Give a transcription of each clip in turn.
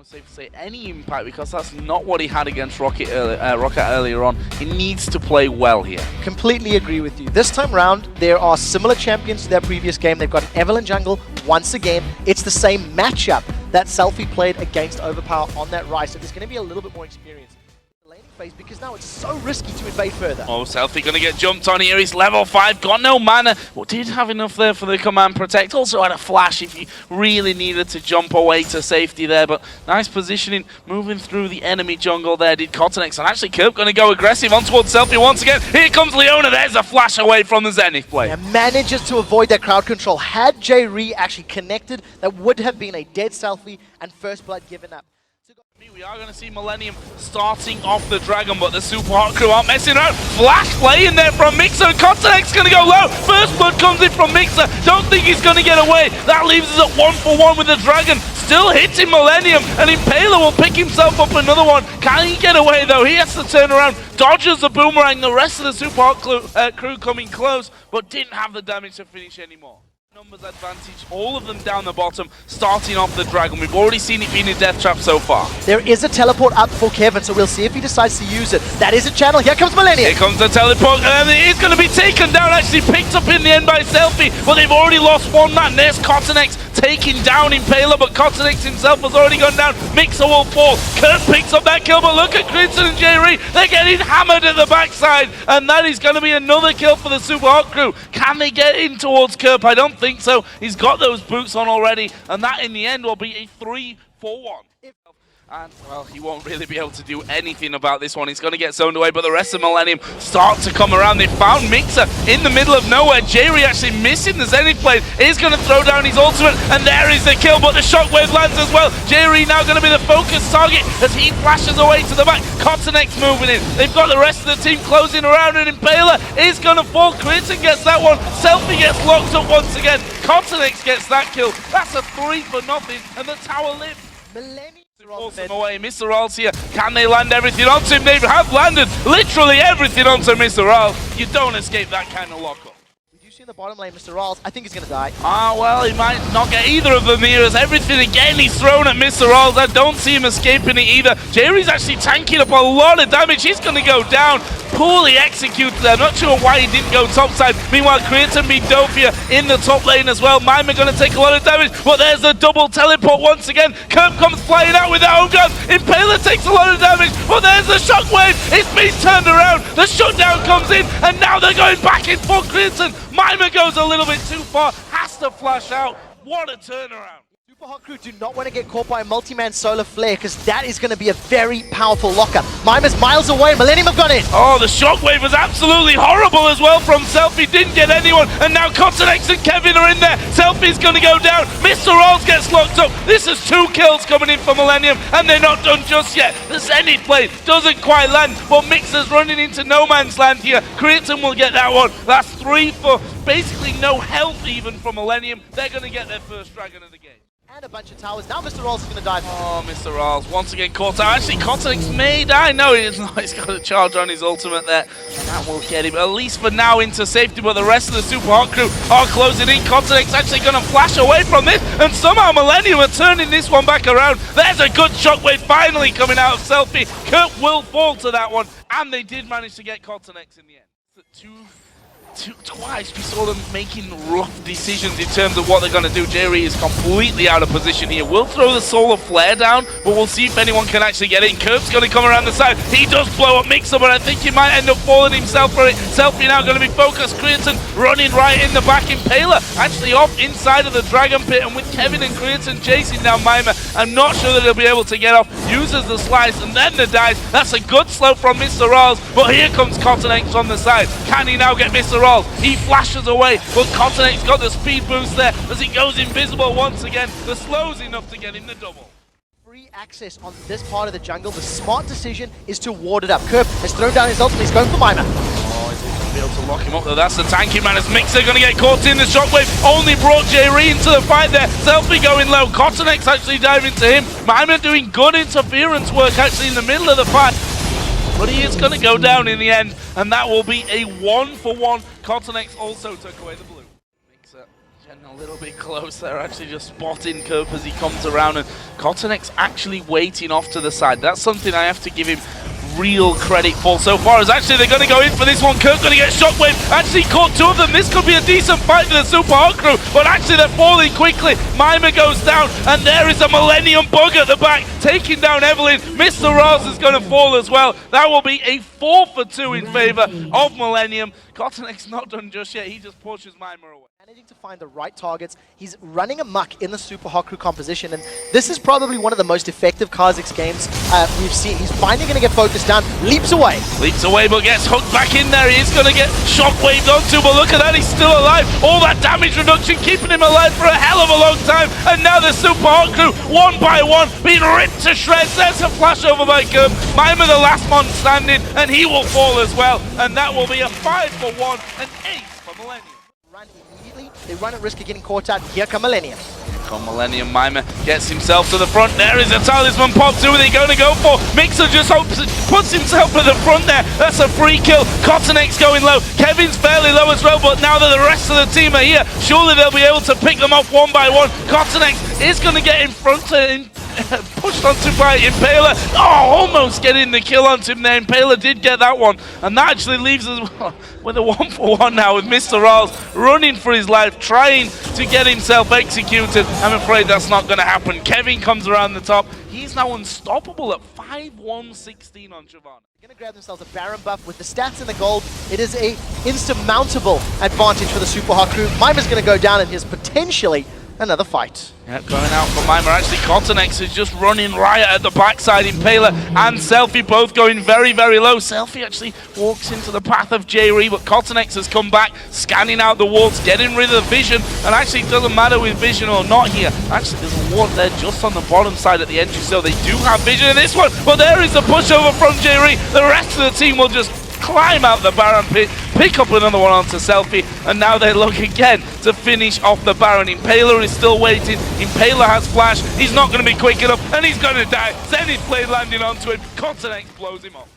safe to say any impact, because that's not what he had against Rocket earlier on. He needs to play well here. Completely agree with you. This time round, there are similar champions to their previous game. They've got an Evelyn jungle once again. It's the same matchup that Selfie played against Overpower on that Ryze, so there's going to be a little bit more experience. Laning phase, because now it's so risky to invade further. Oh, Selfie gonna get jumped on here. He's level 5, got no mana. Well, did have enough there for the command protect. Also had a flash if he really needed to jump away to safety there. But nice positioning, moving through the enemy jungle there. Did Kottenx, and actually Kerp gonna go aggressive on towards Selfie once again. Here comes Leona. There's a flash away from the Zenith play. And manages to avoid that crowd control. Had Jree actually connected, that would have been a dead Selfie and first blood given up. We are going to see Millenium starting off the Dragon, but the Super Hot crew aren't messing around. Flash play in there from Migxa, and Kottenx going to go low. First blood comes in from Migxa. Don't think he's going to get away. That leaves us at 1-for-1 with the Dragon. Still hitting Millenium, and Impaler will pick himself up another one. Can he get away though? He has to turn around, dodges the boomerang. The rest of the Super Hot crew coming close, but didn't have the damage to finish anymore. Numbers advantage, all of them down the bottom, starting off the Dragon. We've already seen it being a death trap so far. There is a teleport up for Kevin, so we'll see if he decides to use it. That is a channel. Here comes Millenium. Here comes the teleport, and it is going to be taken down, actually picked up in the end by Selfie, but they've already lost one man. There's Kottenx taking down Impaler, but Kottenx himself has already gone down. Migxa will fall. Kerp picks up that kill, but look at Creaton and Jree. They're getting hammered at the backside, and that is going to be another kill for the Super Hot crew. Can they get in towards Kerp? I don't think so. He's got those boots on already, and that in the end will be a 3-for-1. And, well, he won't really be able to do anything about this one. He's going to get zoned away, but the rest of Millenium start to come around. They found Migxa in the middle of nowhere. Jree actually missing the Zenith blade. He's going to throw down his ultimate, and there is the kill, but the shockwave lands as well. Jree now going to be the focus target as he flashes away to the back. Kottenx moving in. They've got the rest of the team closing around, and Impaler is going to fall. Creaton gets that one. Selfie gets locked up once again. Kottenx gets that kill. That's a 3-for-0, and the tower lives. Millenium. Force him away. MrRallez here. Can they land everything onto him? They have landed literally everything onto MrRallez. You don't escape that kind of lockup. In the bottom lane, MrRallez, I think he's going to die. Well, he might not get either of them here, as everything again he's thrown at MrRallez. I don't see him escaping it either. Jree's actually tanking up a lot of damage. He's going to go down. Poorly executed there. Not sure why he didn't go topside. Meanwhile, Creaton beat Dofia in the top lane as well. Nimer going to take a lot of damage, but there's a double teleport once again. Kerp comes flying out with their own gun. Impaler takes a lot of damage, but there's the shockwave. It's been turned around. The shutdown comes in, and now they're going back in for Creaton. Nimer goes a little bit too far, has to flash out. What a turnaround. Super Hot crew do not want to get caught by a multi-man solar flare, because that is going to be a very powerful lockup. Nimer's miles away, Millenium have gone in. Oh, the shockwave was absolutely horrible as well from Selfie. Didn't get anyone, and now Kottenx and Kevin are in there. Selfie's going to go down. MrRallez gets locked up. This is 2 kills coming in for Millenium, and they're not done just yet. The Zenith blade doesn't quite land, but Migxa's running into no man's land here. Creaton will get that one. That's 3 for basically no health even from Millenium. They're going to get their first Dragon of the game. And a bunch of towers. Now MrRallez is going to die. Oh, MrRallez once again caught out. Actually, Kottenx may die. No, he is not. He's got a charge on his ultimate there. That will get him, at least for now, into safety. But the rest of the Super Hot crew are closing in. Kottenx actually going to flash away from this. And somehow Millenium are turning this one back around. There's a good shockwave finally coming out of Selfie. Kerp will fall to that one. And they did manage to get Kottenx in the end. Twice we saw them making rough decisions in terms of what they're going to do. Jree is completely out of position here. We'll throw the solar flare down, but we'll see if anyone can actually get in. Kerp's going to come around the side. He does blow up Migxa, but I think he might end up falling himself for it. Selfie now going to be focused. Creaton running right in the back. Impaler actually off inside of the Dragon Pit, and with Kevin and Creaton chasing down Nimer, I'm not sure that he'll be able to get off. Uses the slice and then the dive. That's a good slow from MrRallez, but here comes Kottenx on the side. Can he now get MrRallez? He flashes away, but Kottenx got the speed boost there as he goes invisible once again. The slow's enough to get him the double. Free access on this part of the jungle. The smart decision is to ward it up. Kerp has thrown down his ultimate. He's going for Nimer. Oh, is he going to be able to lock him up though? That's the tanky man as Migxa going to get caught in the shockwave. Only brought Jree into the fight there. Selfie going low. Kottenx actually diving to him. Nimer doing good interference work actually in the middle of the fight. But he is going to go down in the end, and that will be a 1-for-1. Kottenx also took away the blue. Migxa A little bit close there, actually just spotting Kerp as he comes around, and Kottenx actually waiting off to the side. That's something I have to give him real credit for so far, as actually they're going to go in for this one. Kerp going to get Shockwave, actually caught two of them. This could be a decent fight for the Super Hot crew, but actually they're falling quickly. Nimer goes down, and there is a Millenium bug at the back, taking down Evelyn. MrRallez is going to fall as well. That will be a 4 for 2 in favor of Millenium. Kottenx not done just yet, he just pushes Nimer away. Managing to find the right targets. He's running amok in the Super Hot Crew composition, and this is probably one of the most effective KhaZix games we've seen. He's finally going to get focused down, leaps away. Leaps away, but gets hooked back in there. He is going to get shockwaved onto, but look at that, he's still alive. All that damage reduction keeping him alive for a hell of a long time, and now the Super Hot Crew, one by one, being ripped to shreds. There's a flash over by Kerp. Nimer the last one standing, and he will fall as well, and that will be a 5 for 1, an 8 for Millenium. Run immediately. They run at risk of getting caught out. Here come Millenium. Come Millenium, Nimer gets himself to the front. There is a talisman pop. Who are they going to go for? Migxa just puts himself at the front there. That's a free kill. Kottenx going low. Kevin's fairly low as well, but now that the rest of the team are here, surely they'll be able to pick them off one by one. Kottenx is going to get in front of pushed onto by Impaler. Oh, almost getting the kill onto him there. Impaler did get that one, and that actually leaves us with a 1 for 1 now, with MrRallez running for his life, trying to get himself executed. I'm afraid that's not going to happen. Kevin comes around the top. He's now unstoppable at 5-1-16 on Shyvana. They're going to grab themselves a Baron buff with the stats and the gold. It is a insurmountable advantage for the Super Hot Crew. Mimer's going to go down, and here's potentially another fight. Yep, going out for Nimer. Actually, Kottenx is just running riot at the backside. Impaler and Selfie both going very, very low. Selfie actually walks into the path of Jree, but Kottenx has come back, scanning out the walls, getting rid of the vision. And actually, it doesn't matter with vision or not here. Actually, there's a ward there just on the bottom side at the entry, so they do have vision in this one. But there is a pushover from Jree. The rest of the team will just climb out the Baron pit, pick up another one onto Selfie, and now they look again to finish off the Baron. Impaler is still waiting. Impaler has flash. He's not going to be quick enough, and he's going to die. Zenith blade landing onto him. Kottenx blows him off.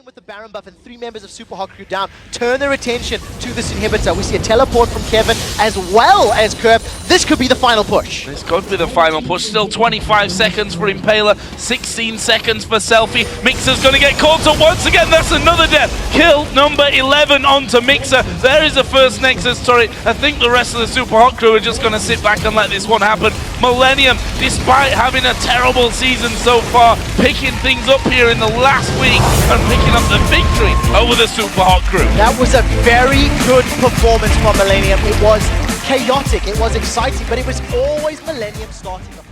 With the Baron buff and 3 members of Super Hot Crew down, turn their attention to this inhibitor. We see a teleport from Kevin as well as Kerp. This could be the final push. This could be the final push. Still 25 seconds for Impaler, 16 seconds for Selfie. Migxa's going to get caught up once again. That's another death. Kill number 11 onto Migxa. There is the first Nexus turret. I think the rest of the Super Hot Crew are just going to sit back and let this one happen. Millenium, despite having a terrible season so far, picking things up here in the last week and picking up the victory over the Super Hot Crew. That was a very good performance from Millenium. It was chaotic, it was exciting, but it was always Millenium starting the